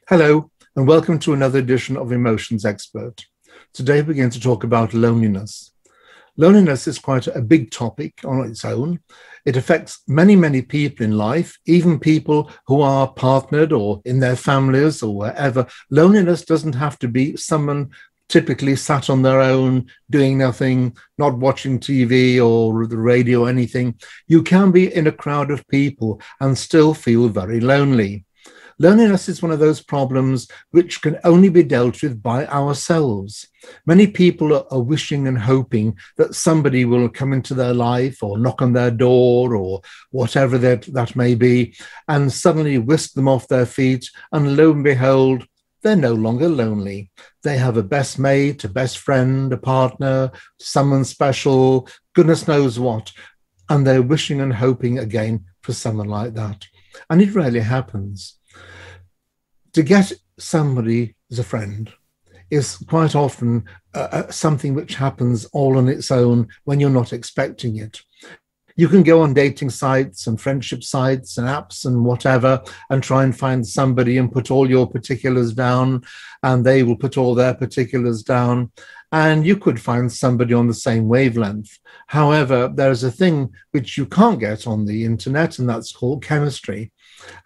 Hello, and welcome to another edition of Emotions Expert. Today we're going to talk about loneliness. Loneliness is quite a big topic on its own. It affects many people in life, even people who are partnered or in their families or wherever. Loneliness doesn't have to be someone typically sat on their own, doing nothing, not watching TV or the radio or anything. You can be in a crowd of people and still feel very lonely. Loneliness is one of those problems which can only be dealt with by ourselves. Many people are wishing and hoping that somebody will come into their life or knock on their door or whatever that may be, and suddenly whisk them off their feet, and lo and behold, they're no longer lonely. They have a best mate, a best friend, a partner, someone special, goodness knows what, and they're wishing and hoping again for someone like that. And it rarely happens. To get somebody as a friend is quite often something which happens all on its own when you're not expecting it. You can go on dating sites and friendship sites and apps and whatever and try and find somebody and put all your particulars down, and they will put all their particulars down, and you could find somebody on the same wavelength. However, there's a thing which you can't get on the internet, and that's called chemistry.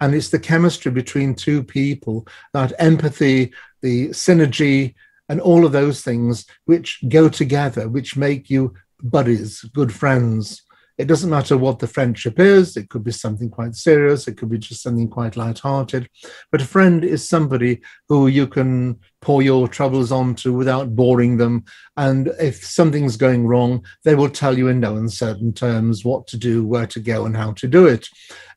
And it's the chemistry between two people, that empathy, the synergy, and all of those things which go together, which make you buddies, good friends. It doesn't matter what the friendship is. It could be something quite serious. It could be just something quite lighthearted. But a friend is somebody who you can pour your troubles onto without boring them. And if something's going wrong, they will tell you in no uncertain terms what to do, where to go, and how to do it.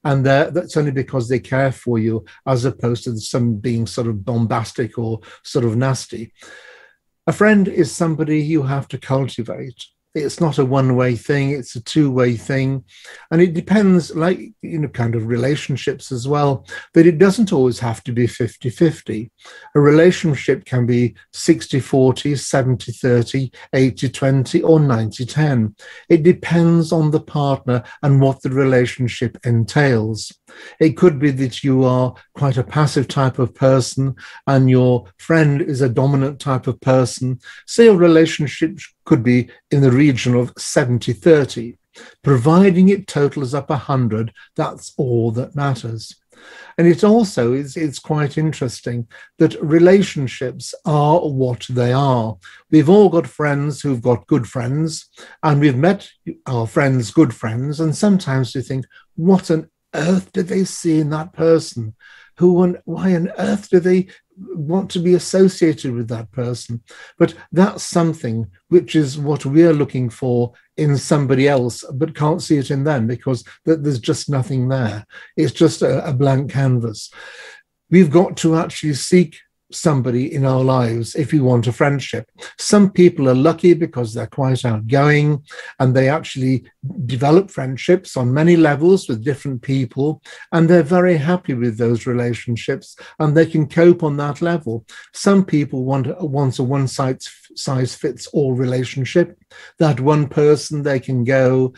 And that's only because they care for you, as opposed to some being sort of bombastic or sort of nasty. A friend is somebody you have to cultivate. It's not a one-way thing, it's a two-way thing. And it depends, like, kind of relationships as well, that it doesn't always have to be 50-50. A relationship can be 60-40, 70-30, 80-20, or 90-10. It depends on the partner and what the relationship entails. It could be that you are quite a passive type of person and your friend is a dominant type of person. So your relationship could be in the region of 70-30. Providing it totals up 100, that's all that matters. And it also it's quite interesting that relationships are what they are. We've all got friends who've got good friends, and we've met our friends' good friends, and sometimes we think, what on earth did they see in that person? Why on earth do they want to be associated with that person? But that's something which is what we're looking for in somebody else, but can't see it in them because there's just nothing there. It's just a blank canvas. We've got to actually seek somebody in our lives if we want a friendship. Some people are lucky because they're quite outgoing and they actually develop friendships on many levels with different people, and they're very happy with those relationships and they can cope on that level. Some people want a one-size-fits-all relationship. That one person they can go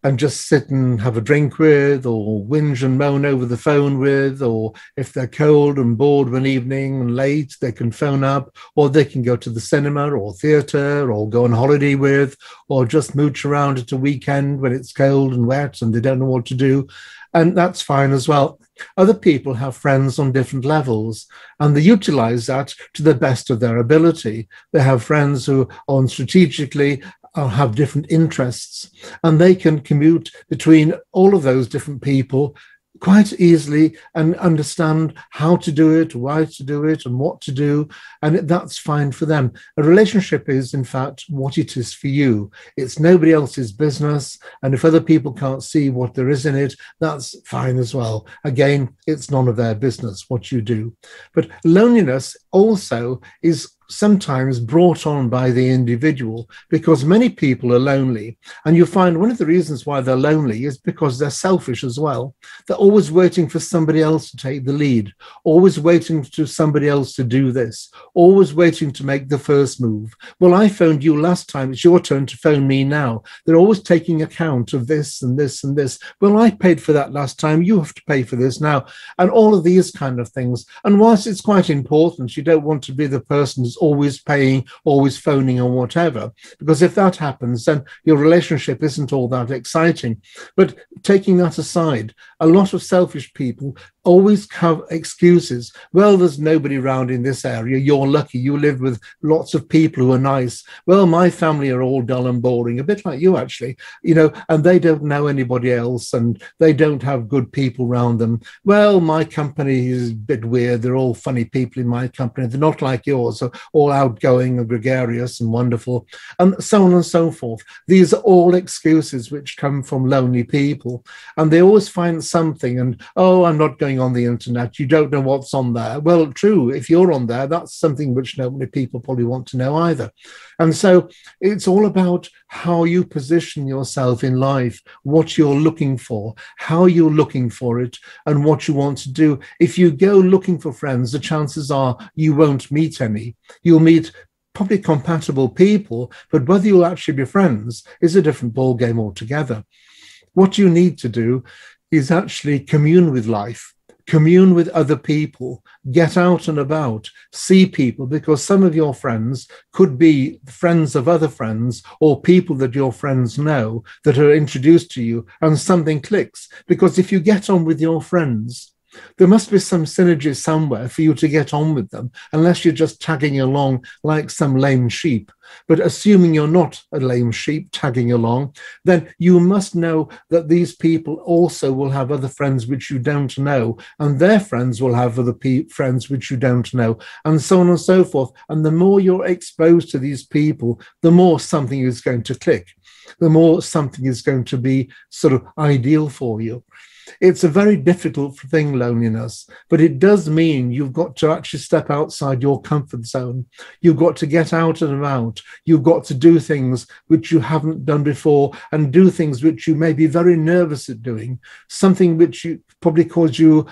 and just sit and have a drink with, or whinge and moan over the phone with, or if they're cold and bored one evening and late, they can phone up, or they can go to the cinema or theatre or go on holiday with, or just mooch around at a weekend when it's cold and wet and they don't know what to do. And that's fine as well. Other people have friends on different levels, and they utilize that to the best of their ability. They have friends who are strategically have different interests, and they can commute between all of those different people quite easily and understand how to do it, why to do it, and what to do, and that's fine for them. A relationship is, in fact, what it is for you. It's nobody else's business, and if other people can't see what there is in it, that's fine as well. Again, it's none of their business what you do. But loneliness also is sometimes brought on by the individual, because many people are lonely. And you find one of the reasons why they're lonely is because they're selfish as well. They're always waiting for somebody else to take the lead, always waiting for somebody else to do this, always waiting to make the first move. Well, I phoned you last time, it's your turn to phone me now. They're always taking account of this and this and this. Well, I paid for that last time, you have to pay for this now. And all of these kind of things. And whilst it's quite important, you don't want to be the person who's always paying, always phoning or whatever, because if that happens, then your relationship isn't all that exciting. But taking that aside, a lot of selfish people always have excuses. Well, there's nobody around in this area. You're lucky. You live with lots of people who are nice. Well, my family are all dull and boring, a bit like you, actually, and they don't know anybody else and they don't have good people around them. Well, my company is a bit weird. They're all funny people in my company. They're not like yours, so all outgoing and gregarious and wonderful, and so on and so forth. These are all excuses which come from lonely people, and they always find something. And, oh, I'm not going on the internet. You don't know what's on there. Well, true. If you're on there, that's something which not many people probably want to know either. And so it's all about how you position yourself in life, what you're looking for, how you're looking for it, and what you want to do. If you go looking for friends, the chances are you won't meet any. You'll meet probably compatible people, but whether you'll actually be friends is a different ballgame altogether. What you need to do is actually commune with life, commune with other people, get out and about, see people, because some of your friends could be friends of other friends or people that your friends know that are introduced to you, and something clicks. Because if you get on with your friends, there must be some synergy somewhere for you to get on with them, unless you're just tagging along like some lame sheep. But assuming you're not a lame sheep tagging along, then you must know that these people also will have other friends which you don't know, and their friends will have other friends which you don't know, and so on and so forth. And the more you're exposed to these people, the more something is going to click, the more something is going to be sort of ideal for you. It's a very difficult thing, loneliness, but it does mean you've got to actually step outside your comfort zone. You've got to get out and about. You've got to do things which you haven't done before, and do things which you may be very nervous at doing, something which you probably caused you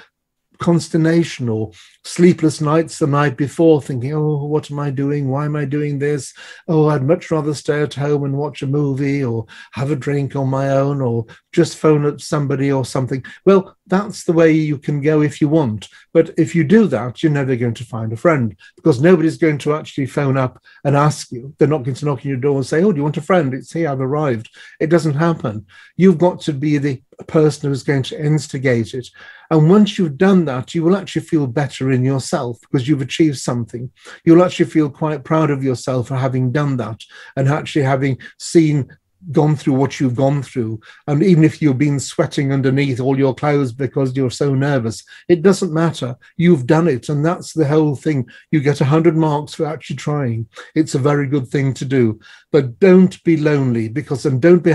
consternation or sleepless nights the night before, thinking, oh, what am I doing? Why am I doing this? Oh, I'd much rather stay at home and watch a movie or have a drink on my own or just phone up somebody or something. Well, that's the way you can go if you want. But if you do that, you're never going to find a friend, because nobody's going to actually phone up and ask you. They're not going to knock on your door and say, oh, do you want a friend? It's here, I've arrived. It doesn't happen. You've got to be the person who's going to instigate it. And once you've done that, you will actually feel better in yourself because you've achieved something. You'll actually feel quite proud of yourself for having done that and actually having gone through what you've gone through. And even if you've been sweating underneath all your clothes because you're so nervous, it doesn't matter. You've done it. And that's the whole thing. You get 100 marks for actually trying. It's a very good thing to do. But don't be lonely, and don't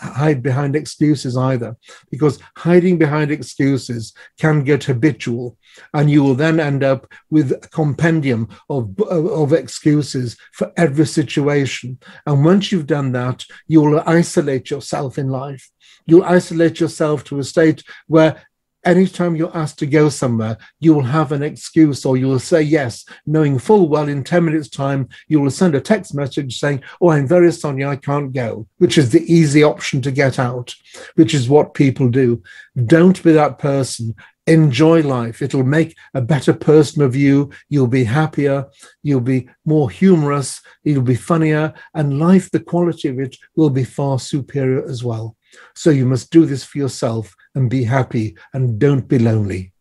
hide behind excuses either, because hiding behind excuses can get habitual, and you will then end up with a compendium of excuses for every situation. And once you've done that, you'll isolate yourself in life. You'll isolate yourself to a state where anytime you're asked to go somewhere, you will have an excuse, or you will say yes, knowing full well in 10 minutes' time, you will send a text message saying, oh, I'm very sorry, I can't go, which is the easy option to get out, which is what people do. Don't be that person. Enjoy life. It'll make a better person of you. You'll be happier. You'll be more humorous. You'll be funnier. And life, the quality of it, will be far superior as well. So you must do this for yourself and be happy, and don't be lonely.